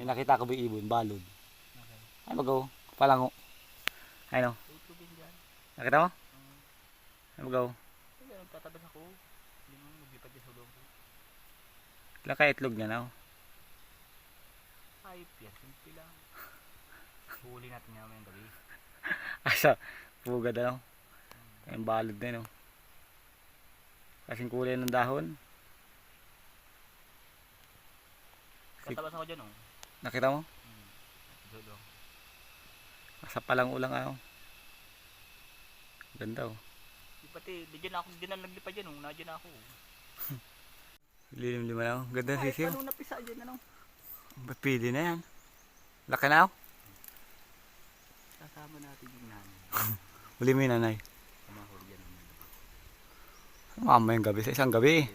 May nakita ko ba ibon, balod. Okay. Ay magaw, palango. Ay no, Tutugin dyan. nakita mo? Ay magaw. Kaya nagtatabas ako. Hindi mo maglipad yung sulong ko. Ilang kaya itlog niya na. Ayop yan, simple lang. Huli natin niya may gabi. Asa, pugad ano. Yung balod na yun. Kasing kulay ng dahon. Katabas ako dyan oh. Nakita mo? Sulong. Sa palango lang ano. Ganda oh. Pati, diyan ako, diyan na naglipad dyan oh. Nadyan ako. Lilim-lima na oh. Ganda Ay, sisiw. paano napisa dyan ano? Ba't pwede na yan? Laki na oh. Kasama natin yung nanay. Huli mo yung nanay. Kamahuli dyan. Mamayang gabi sa isang gabi.